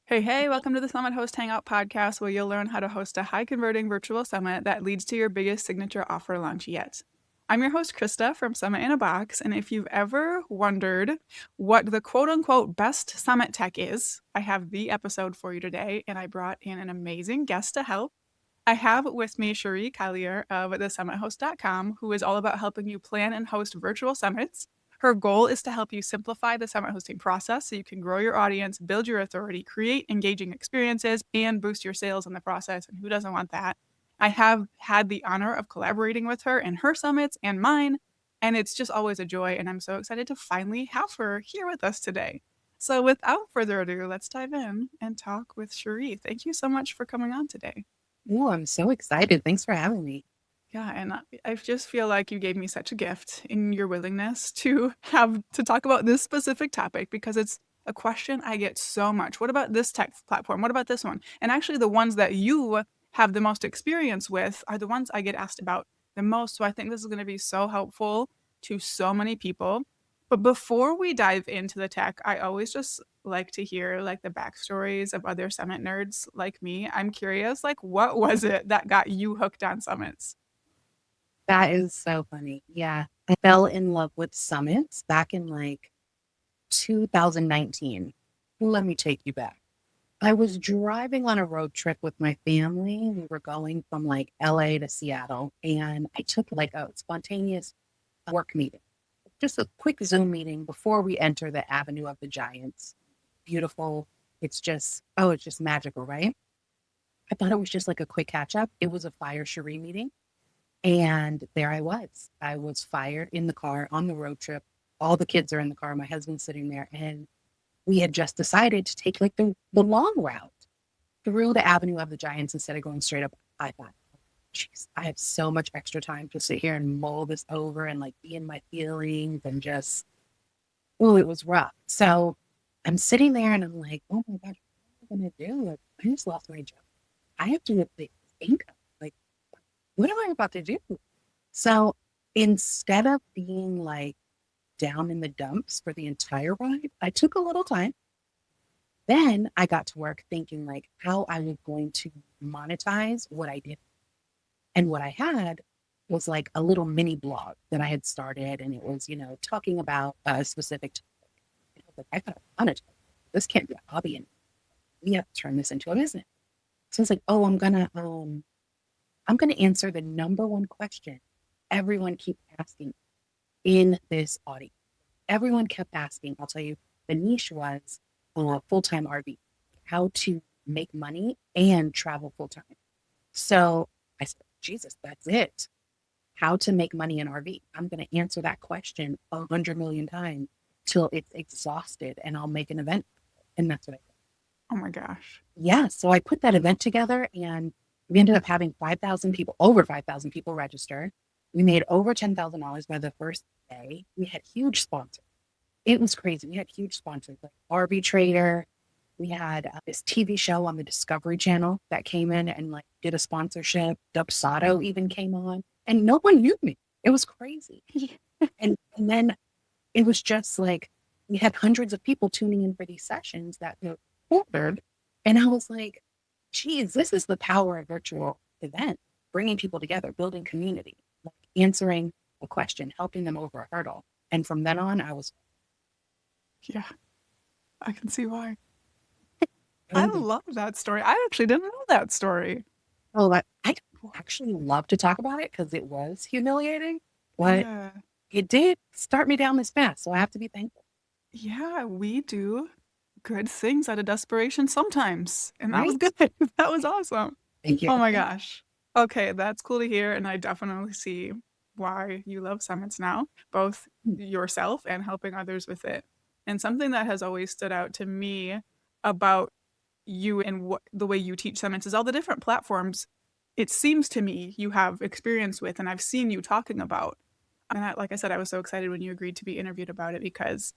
Hey, welcome to the Summit Host Hangout podcast, where you'll learn how to host a high converting virtual summit that leads to your biggest signature offer launch yet. I'm your host, Krista from Summit in a Box. And if you've ever wondered what the quote unquote best summit tech is, I have the episode for you today. And I brought in an amazing guest to help. I have with me Sharee Collier of thesummithost.com, who is all about helping you plan and host virtual summits. Her goal is to help you simplify the summit hosting process so you can grow your audience, build your authority, create engaging experiences, and boost your sales in the process. And who doesn't want that? I have had the honor of collaborating with her in her summits and mine, and it's just always a joy. And I'm so excited to finally have her here with us today. So without further ado, let's dive in and talk with Sharee. Thank you so much for coming on today. Oh, I'm so excited. Thanks for having me. Yeah, and I just feel like you gave me such a gift in your willingness to have to talk about this specific topic because it's a question I get so much. What about this tech platform? What about this one? And actually, the ones that you have the most experience with are the ones I get asked about the most. So I think this is going to be so helpful to so many people. But before we dive into the tech, I always just like to hear like the backstories of other summit nerds like me. I'm curious, like, what was it that got you hooked on summits? That is so funny. Yeah. I fell in love with summits back in like 2019. Let me take you back. I was driving on a road trip with my family. We were going from like LA to Seattle, and I took like a spontaneous work meeting, just a quick Zoom meeting before we enter the Avenue of the Giants. Beautiful. It's just magical, right? I thought it was just like a quick catch up. It was a Fire Cherie meeting. And there I was. I was fired in the car on the road trip. All the kids are in the car. My husband's sitting there. And we had just decided to take like the long route through the Avenue of the Giants instead of going straight up I thought, geez, I have so much extra time to sit here and mull this over and like be in my feelings and just, oh, it was rough. So I'm sitting there and I'm like, oh my gosh, what am I going to do? Like, I just lost my job. I have to replace income. Like, what am I about to do? So instead of being like down in the dumps for the entire ride, I took a little time. Then I got to work thinking like how I was going to monetize what I did. And what I had was like a little mini blog that I had started. And it was, talking about a specific topic. And I was like, I got to monetize. This can't be a hobby. And we have to turn this into a business. So it's like, oh, I'm gonna answer the number one question everyone keeps asking in this audience. Everyone kept asking, I'll tell you, the niche was full-time RV, how to make money and travel full-time. So I said, Jesus, that's it. How to make money in RV. I'm going to answer that question 100 million times till it's exhausted and I'll make an event. And that's what I did. Oh my gosh. Yeah. So I put that event together and we ended up having 5,000 people, over 5,000 people register. We made over $10,000 by the first day. We had huge sponsors. It was crazy. We had huge sponsors like Arbitrator. We had this TV show on the Discovery Channel that came in and like did a sponsorship. Dubsado even came on and no one knew me. It was crazy. And then it was just like we had hundreds of people tuning in for these sessions that were ordered. And I was like, geez, this is the power of virtual event, bringing people together, building community, like answering a question, helping them over a hurdle. And from then on, I was. Yeah, I can see why. I love that story. I actually didn't know that story. Oh, I actually love to talk about it because it was humiliating, but Yeah. it did start me down this path. So I have to be thankful. Yeah, we do good things out of desperation sometimes. And that was Right? good. That was awesome. Thank you. Oh my gosh. Okay, that's cool to hear. And I definitely see why you love summits now, both yourself and helping others with it. And something that has always stood out to me about you and what the way you teach summits is all the different platforms it seems to me you have experience with and I've seen you talking about. And like I said, I was so excited when you agreed to be interviewed about it because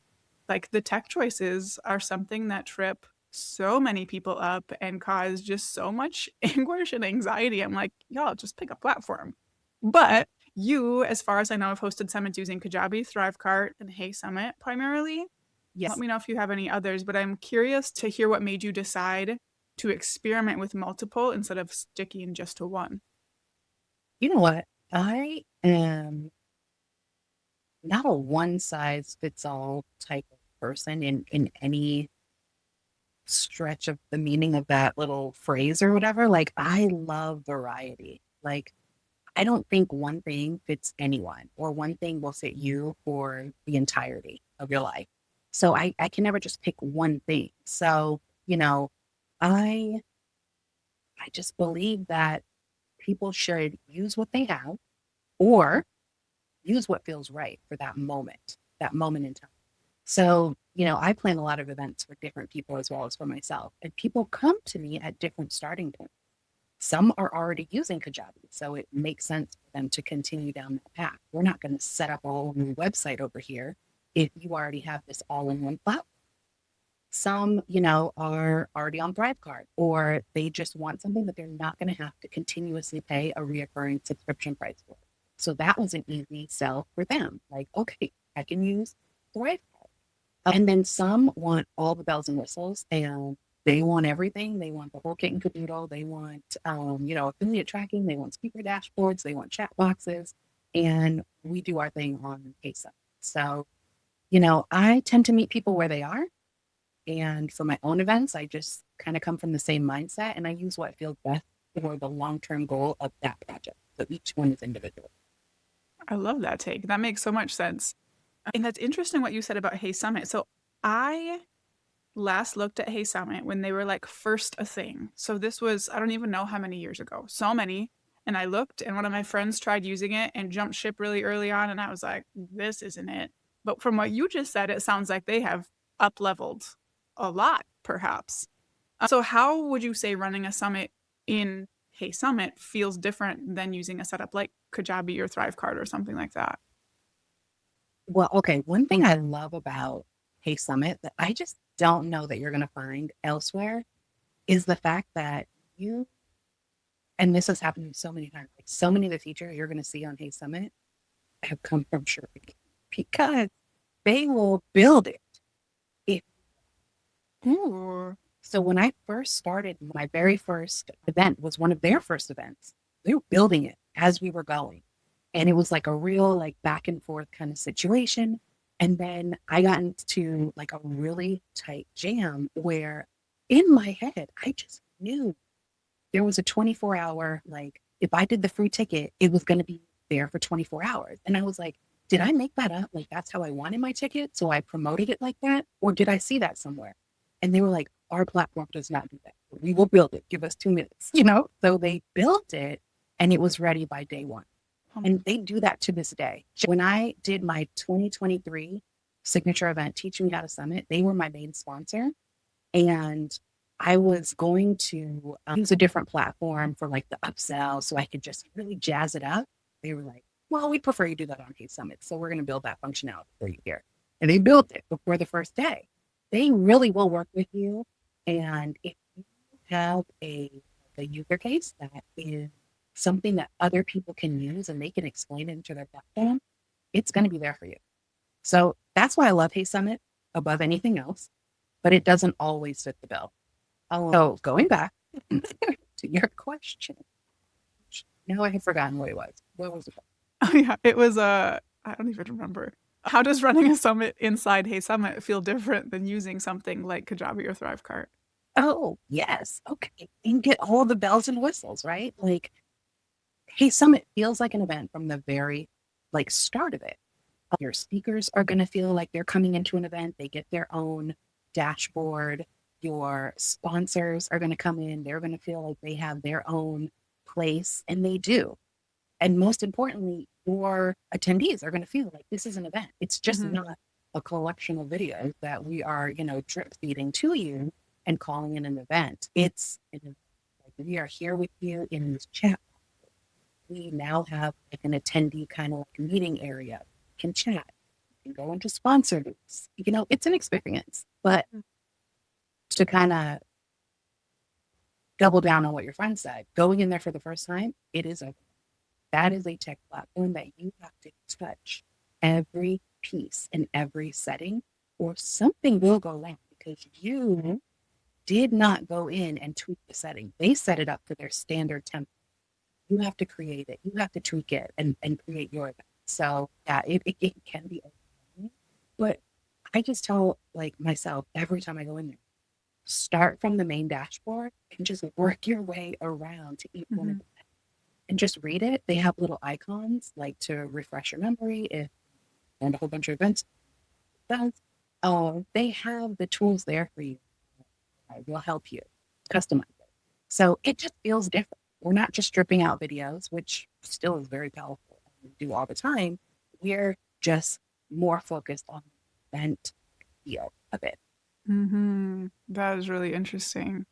like the tech choices are something that trip so many people up and cause just so much anguish and anxiety. I'm like, y'all, just pick a platform. But you, as far as I know, have hosted summits using Kajabi, Thrivecart, and HeySummit primarily. Yes. Let me know if you have any others, but I'm curious to hear what made you decide to experiment with multiple instead of sticking just to one. You know what? I am not a one size fits all type of person in any stretch of the meaning of that little phrase or whatever. Like, I love variety. Like, I don't think one thing fits anyone or one thing will fit you for the entirety of your life. So I can never just pick one thing. So, I I just believe that people should use what they have or use what feels right for that moment in time. So, I plan a lot of events for different people as well as for myself. And people come to me at different starting points. Some are already using Kajabi, so it makes sense for them to continue down that path. We're not going to set up a whole new website over here if you already have this all in one platform. Some, are already on Thrivecart, or they just want something that they're not going to have to continuously pay a reoccurring subscription price for. So that was an easy sell for them. Like, okay, I can use Thrivecart. And then some want all the bells and whistles and they want everything. They want the whole kit and caboodle. They want, affiliate tracking. They want speaker dashboards. They want chat boxes. And we do our thing on HeySummit. So, I tend to meet people where they are. And for my own events, I just kind of come from the same mindset and I use what feels best for the long-term goal of that project. So each one is individual. I love that take. That makes so much sense. And that's interesting what you said about HeySummit. So I last looked at HeySummit when they were like first a thing. So this was, I don't even know how many years ago, so many. And I looked, and one of my friends tried using it and jumped ship really early on. And I was like, this isn't it. But from what you just said, it sounds like they have up leveled a lot, perhaps. So, how would you say running a summit in HeySummit feels different than using a setup like Kajabi or Thrivecart or something like that? Well, okay. One thing I love about HeySummit that I just don't know that you're going to find elsewhere is the fact that and this has happened so many times, like so many of the features you're going to see on HeySummit have come from Sharee because they will build it. If, Ooh. so when I first started, my very first event was one of their first events. They were building it as we were going. And it was like a real like back and forth kind of situation. And then I got into like a really tight jam where in my head, I just knew there was a 24-hour, like if I did the free ticket, it was going to be there for 24 hours. And I was like, did I make that up? Like that's how I wanted my ticket. So I promoted it like that. Or did I see that somewhere? And they were like, our platform does not do that. We will build it. Give us 2 minutes, So they built it and it was ready by day one. And they do that to this day. When I did my 2023 signature event, Teach Me How to Summit, they were my main sponsor. And I was going to use a different platform for like the upsell so I could just really jazz it up. They were like, well, we prefer you do that on HeySummit. So we're going to build that functionality for you here. And they built it before the first day. They really will work with you. And if you have a user case that is something that other people can use and they can explain it into their platform, it's going to be there for you. So that's why I love HeySummit above anything else, but it doesn't always fit the bill. So going back to your question, now I have forgotten what it was. What was it? Oh, yeah. It was, I don't even remember. How does running a summit inside HeySummit feel different than using something like Kajabi or Thrivecart? Oh, yes. Okay. And get all the bells and whistles, right? Like, HeySummit feels like an event from the very start of it. Your speakers are going to feel like they're coming into an event. They get their own dashboard. Your sponsors are going to come in. They're going to feel like they have their own place, and they do. And most importantly, your attendees are going to feel like this is an event. It's just not a collection of videos that we are, drip feeding to you and calling it an event. It's like we are here with you in this chat. We now have like an attendee kind of like meeting area. You can chat, you can go into sponsor groups. It's an experience. But to kind of double down on what your friend said, going in there for the first time, that is a tech platform that you have to touch every piece in every setting or something will go wrong because you did not go in and tweak the setting. They set it up for their standard template. You have to create it. You have to tweak it and create your event. So yeah, it can be overwhelming. But I just tell like myself every time I go in there, start from the main dashboard and just work your way around to each one of Mhm. them and just read it. They have little icons like to refresh your memory if and a whole bunch of events does. Oh, they have the tools there for you. Will help you customize it. So it just feels different. We're not just stripping out videos, which still is very powerful and we do all the time. We're just more focused on the event feel of it. That is really interesting.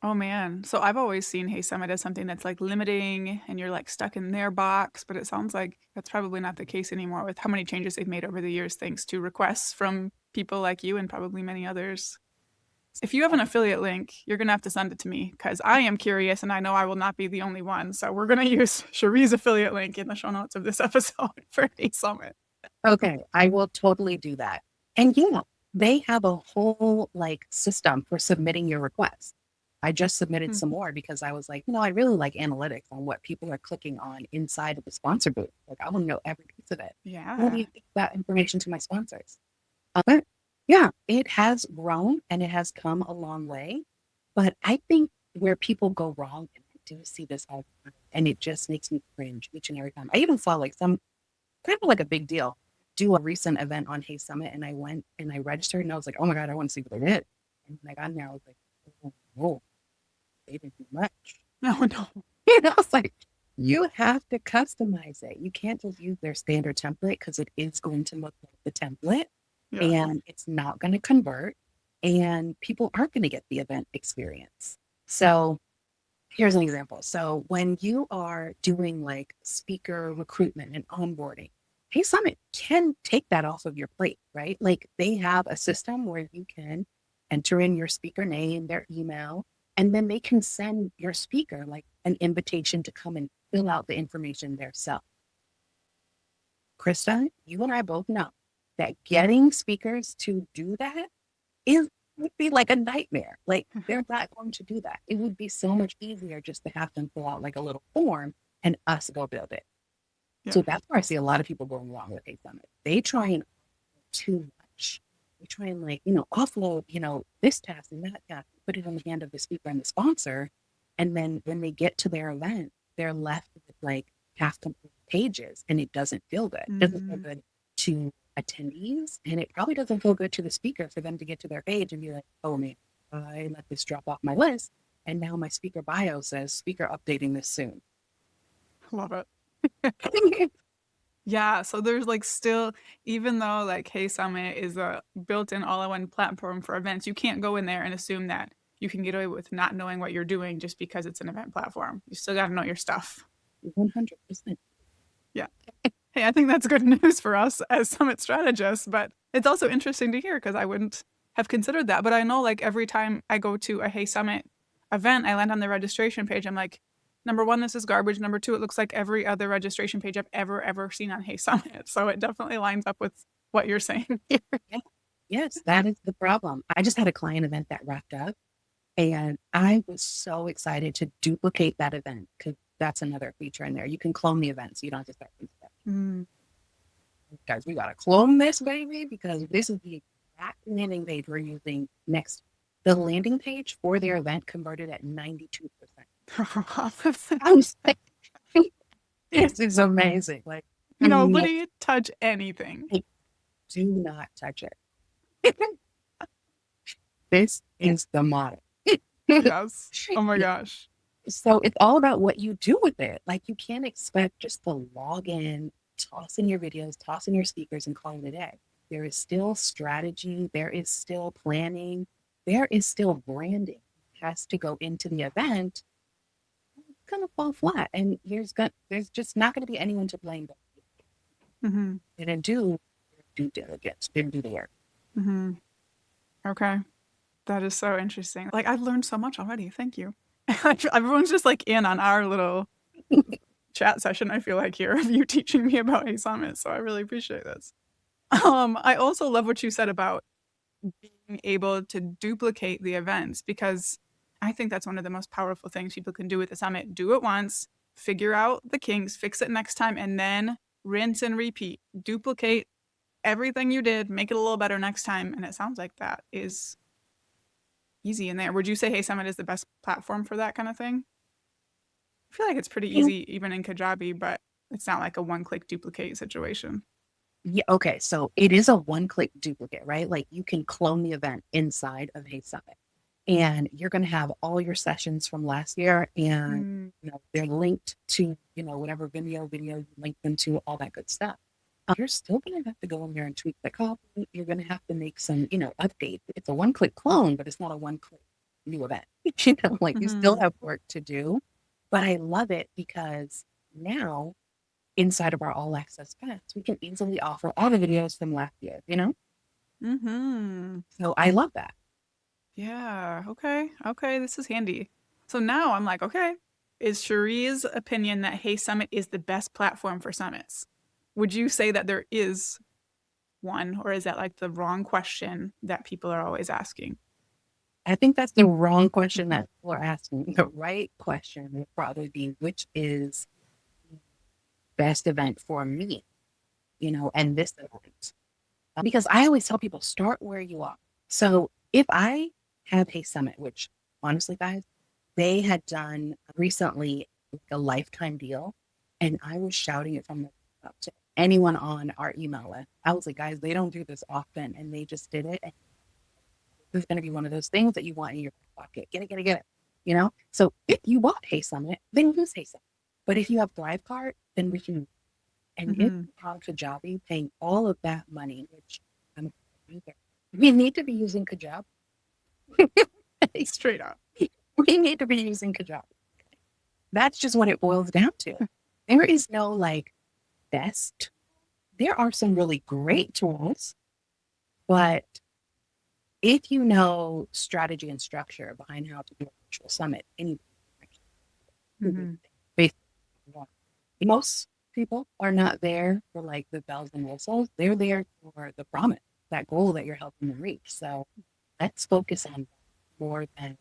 Oh man. So I've always seen HeySummit as something that's like limiting and you're like stuck in their box, but it sounds like that's probably not the case anymore with how many changes they've made over the years thanks to requests from people like you and probably many others. If you have an affiliate link, you're going to have to send it to me because I am curious and I know I will not be the only one. So we're going to use Sharee's affiliate link in the show notes of this episode for HeySummit. Okay, I will totally do that. And yeah, they have a whole like system for submitting your request. I just submitted some more because I was like, I really like analytics on what people are clicking on inside of the sponsor booth. Like, I want to know every piece of it. I want Yeah. to give that information to my sponsors. But yeah, it has grown and it has come a long way. But I think where people go wrong, and I do see this all the time, and it just makes me cringe each and every time. I even saw like some kind of like a big deal do a recent event on Hey Summit, and I went and I registered, and I was like, oh my God, I want to see what they did. And when I got in there, I was like, oh, they didn't do much. Oh, no. I was like, you have to customize it. You can't just use their standard template because it is going to look like the template Yeah. and it's not going to convert and people aren't going to get the event experience. So here's an example. So when you are doing like speaker recruitment and onboarding, Hey Summit can take that off of your plate, right? Like they have a system where you can enter in your speaker name, their email, and then they can send your speaker like an invitation to come and fill out the information themselves. Krista, you and I both know that getting speakers to do that would be like a nightmare. Like they're not going to do that. It would be so much easier just to have them fill out like a little form and us go build it. Yeah. So that's where I see a lot of people going wrong with HeySummit. They try and too much. They try and like, offload, this task and that task, put it in the hand of the speaker and the sponsor. And then when they get to their event, they're left with like half complete pages and it doesn't feel good. It doesn't feel good to attendees and it probably doesn't feel good to the speaker for them to get to their page and be like, oh man, I let this drop off my list. And now my speaker bio says speaker updating this soon. Love it. Yeah, so there's like still, even though like HeySummit is a built-in all-in-one platform for events, you can't go in there and assume that you can get away with not knowing what you're doing just because it's an event platform. You still got to know your stuff. 100%. Yeah. Hey, I think that's good news for us as Summit strategists, but it's also interesting to hear because I wouldn't have considered that. But I know like every time I go to a HeySummit event, I land on the registration page. I'm like, number one, this is garbage. Number two, it looks like every other registration page I've ever seen on HeySummit. So it definitely lines up with what you're saying. Yes, that is the problem. I just had a client event that wrapped up and I was so excited to duplicate that event because that's another feature in there. You can clone the event so you don't have to start from scratch. Guys, we got to clone this baby because this is the exact landing page we're using next. The landing page for their event converted at 92%. I was like, this is amazing. Like, Nobody touch anything. Do not touch it. This is the model. Yes. Oh my gosh. So it's all about what you do with it. Like you can't expect just to log in, toss in your videos, toss in your speakers and call it a day. There is still strategy. There is still planning. There is still branding. It has to go into the event. It's going to fall flat. And there's just not going to be anyone to blame. Mm-hmm. They didn't do due diligence. Didn't do the work. Mm-hmm. Okay. That is so interesting. Like I've learned so much already. Thank you. Everyone's just like in on our little chat session, I feel like, here of you teaching me about HeySummit. So I really appreciate this. I also love what you said about being able to duplicate the events, because I think that's one of the most powerful things people can do with the summit. Do it once, figure out the kinks, fix it next time, and then rinse and repeat. Duplicate everything you did, make it a little better next time. And it sounds like that is easy in there. Would you say HeySummit is the best platform for that kind of thing? I feel like it's pretty easy even in Kajabi, but it's not like a one-click duplicate situation. Yeah, okay. So it is a one-click duplicate, right? Like you can clone the event inside of HeySummit, and you're going to have all your sessions from last year, and they're linked to whatever video you link them to, all that good stuff. You're still going to have to go in there and tweak the copy. You're going to have to make some updates. It's a one-click clone, but it's not a one-click new event. Like you still have work to do, but I love it because now inside of our all access pass, we can easily offer all the videos from last year, So I love that. Yeah. Okay. Okay. This is handy. So now I'm like, okay, is Sharee's opinion that HeySummit is the best platform for summits? Would you say that there is one, or is that like the wrong question that people are always asking? I think that's the wrong question that people are asking. The right question would probably be, which is the best event for me, and this event. Because I always tell people, start where you are. So if I have HeySummit, which honestly, guys, they had done recently like a lifetime deal, and I was shouting it from the top to anyone on our email list. I was like, guys, they don't do this often, and they just did it. And this is going to be one of those things that you want in your pocket. Get it. So if you bought HeySummit, then use HeySummit. But if you have Thrivecart, then we can. And if you have Kajabi, paying all of that money, which we need to be using Kajabi. Straight up. We need to be using Kajabi. That's just what it boils down to. There is no like best. There are some really great tools, but if you know strategy and structure behind how to do a virtual summit, most people are not there for like the bells and whistles. They're there for the promise, that goal that you're helping them reach. So let's focus on more than,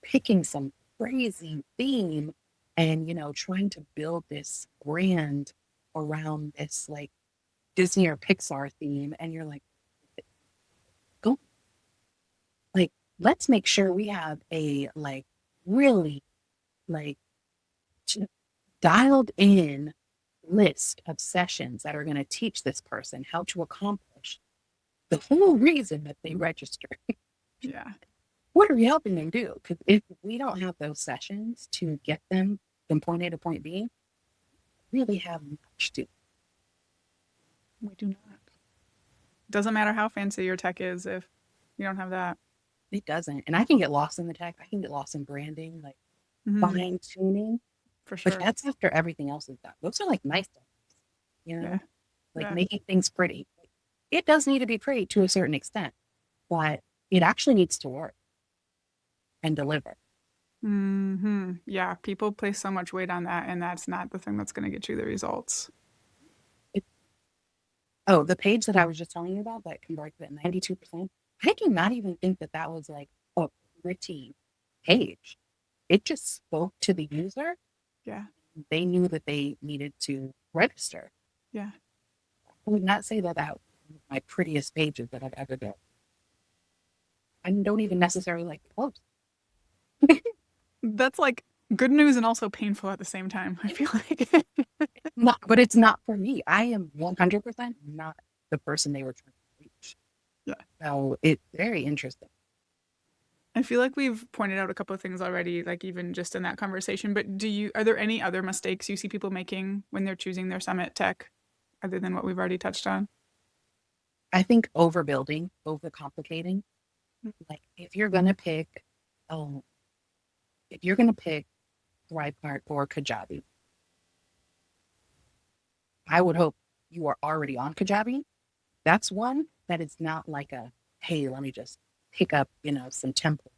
picking some crazy theme and, trying to build this brand around this like Disney or Pixar theme. And you're like, go. Like, let's make sure we have a like really like dialed in list of sessions that are going to teach this person how to accomplish the whole reason that they register. Yeah. What are we helping them do? Because if we don't have those sessions to get them from point A to point B, we really have much to. We do not. Doesn't matter how fancy your tech is if you don't have that. It doesn't. And I can get lost in the tech. I can get lost in branding, like fine tuning. For sure. But that's after everything else is done. Those are like nice things, like making things pretty. It does need to be pretty to a certain extent, but it actually needs to work and deliver. Yeah, people place so much weight on that, and that's not the thing that's going to get you the results. The page that I was just telling you about that converted at 92%, I do not even think that was like a pretty page. It just spoke to the user. Yeah. They knew that they needed to register. Yeah. I would not say that was my prettiest pages that I've ever done. I don't even necessarily like the post. That's like good news and also painful at the same time, I feel like. But it's not for me. I am 100% not the person they were trying to reach. Yeah. So it's very interesting. I feel like we've pointed out a couple of things already, like even just in that conversation, but are there any other mistakes you see people making when they're choosing their summit tech other than what we've already touched on? I think overbuilding, overcomplicating. Like if you're going to pick Thrivecart or Kajabi, I would hope you are already on Kajabi. That's one that is not like hey, let me just pick up, some templates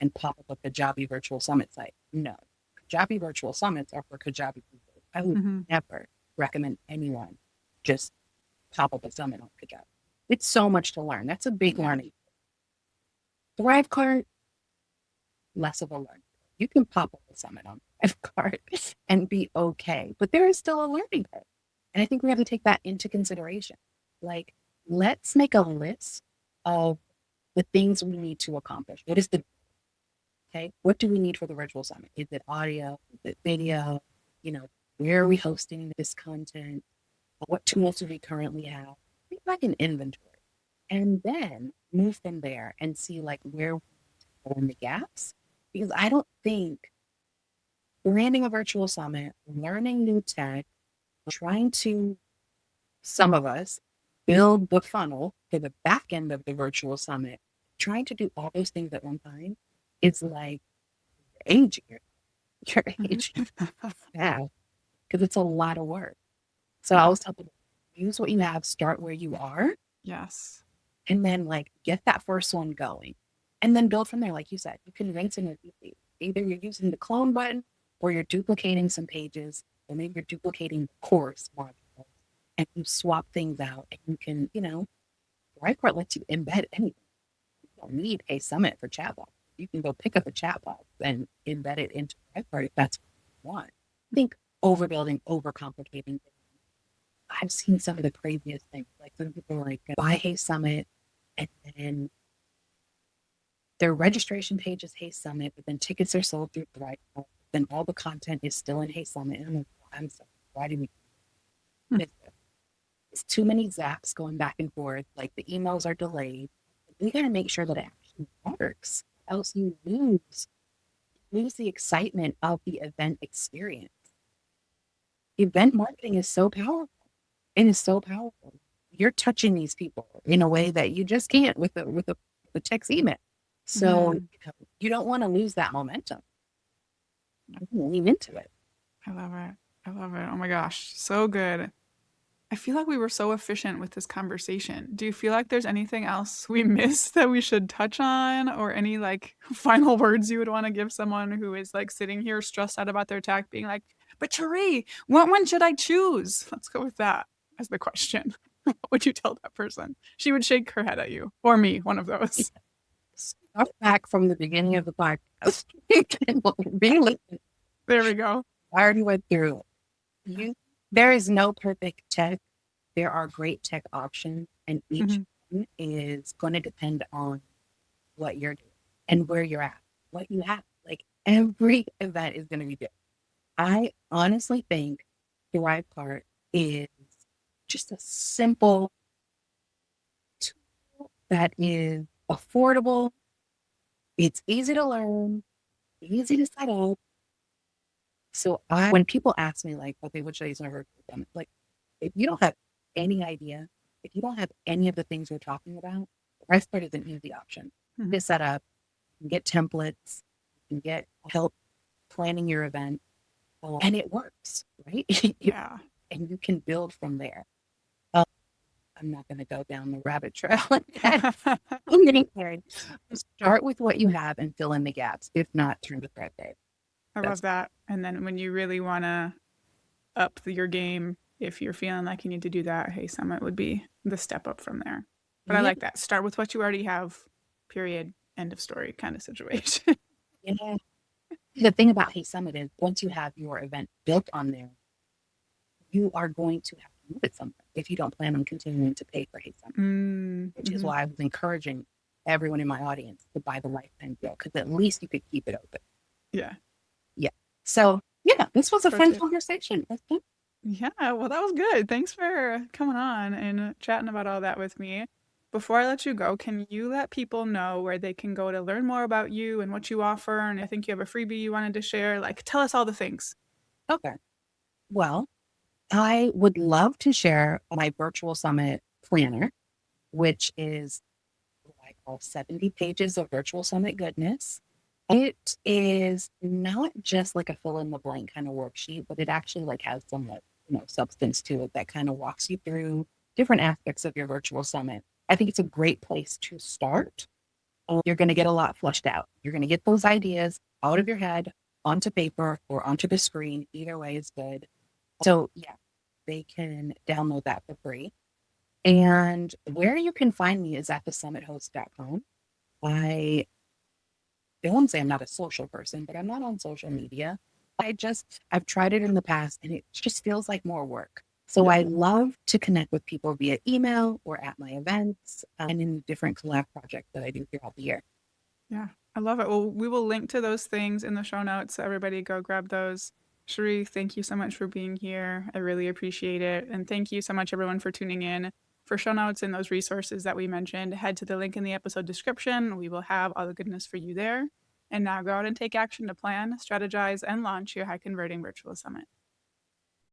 and pop up a Kajabi virtual summit site. No, Kajabi virtual summits are for Kajabi people. I would never recommend anyone just pop up a summit on Kajabi. It's so much to learn. That's a big learning. Thrivecart, less of a learning. You can pop up a summit on Thrivecart and be okay, but there is still a learning curve. And I think we have to take that into consideration. Like, let's make a list of the things we need to accomplish. What is the, okay, what do we need for the virtual summit? Is it audio? Is it video? You know, where are we hosting this content? What tools do we currently have? Think like an inventory. And then move from there and see like where we are in the gaps. Because I don't think branding a virtual summit, learning new tech, trying to, some of us, build the funnel for the back end of the virtual summit, trying to do all those things at one time is like aging. You're aging fast because it's a lot of work. So I always tell people, use what you have, start where you are. Yes. And then like get that first one going. And then build from there. Like you said, you can rinse and repeat. Either you're using the clone button or you're duplicating some pages, or maybe you're duplicating the course module and you swap things out and you can, you know, Thrivecart lets you embed anything. You don't need a summit for chatbot. You can go pick up a chatbot and embed it into Thrivecart if that's what you want. I think overbuilding, overcomplicating. I've seen some of the craziest things. Like some people like buy HeySummit and then their registration page is HeySummit, but then tickets are sold through Thrivecart. Then all the content is still in HeySummit. And I'm like, I'm sorry, why do we? It's too many zaps going back and forth. Like the emails are delayed. We got to make sure that it actually works. Else you lose the excitement of the event experience. Event marketing is so powerful. It is so powerful. You're touching these people in a way that you just can't with a text email. So you don't want to lose that momentum. Lean into it. I love it. I love it. Oh my gosh, so good. I feel like we were so efficient with this conversation. Do you feel like there's anything else we missed that we should touch on, or any like final words you would want to give someone who is like sitting here stressed out about their tech, being like, but Sharee, what one should I choose? Let's go with that as the question. What would you tell that person? She would shake her head at you, or me, one of those. Start back from the beginning of the podcast. There we go. I already went through it. There is no perfect tech. There are great tech options, and each one is going to depend on what you're doing and where you're at, what you have. Like every event is going to be different. I honestly think Thrivecart is just a simple tool that is affordable. It's easy to learn, easy to set up. So when people ask me like, okay, what should I use my virtual summit? Like, if you don't have any idea, if you don't have any of the things we're talking about, Thrivecart is an easy option to set up. You can get templates, you can get help planning your event, and it works, right? Yeah. And you can build from there. I'm not going to go down the rabbit trail. I'm getting carried. Start with what you have and fill in the gaps, if not through the thread day. I love that. And then when you really want to up your game, if you're feeling like you need to do that, HeySummit would be the step up from there. But I like that. Start with what you already have, period, end of story kind of situation. Yeah. The thing about HeySummit is once you have your event built on there, you are going to have to move it somewhere if you don't plan on continuing to pay for HeySummit, which is why I was encouraging everyone in my audience to buy the lifetime deal, because at least you could keep it open. Yeah. Yeah. So, yeah, this was a fun conversation. Yeah, well, that was good. Thanks for coming on and chatting about all that with me. Before I let you go, can you let people know where they can go to learn more about you and what you offer? And I think you have a freebie you wanted to share. Like, tell us all the things. Okay. Well, I would love to share my virtual summit planner, which is what I call 70 pages of virtual summit goodness. It is not just like a fill in the blank kind of worksheet, but it actually like has some substance to it that kind of walks you through different aspects of your virtual summit. I think it's a great place to start. You're going to get a lot flushed out. You're going to get those ideas out of your head onto paper or onto the screen. Either way is good. So yeah, they can download that for free. And where you can find me is at thesummithost.com. I won't say I'm not a social person, but I'm not on social media. I've tried it in the past and it just feels like more work. So I love to connect with people via email or at my events and in different collab projects that I do throughout the year. Yeah, I love it. Well, we will link to those things in the show notes, so everybody go grab those. Sharee, thank you so much for being here. I really appreciate it. And thank you so much, everyone, for tuning in. For show notes and those resources that we mentioned, head to the link in the episode description. We will have all the goodness for you there. And now go out and take action to plan, strategize, and launch your high converting virtual summit.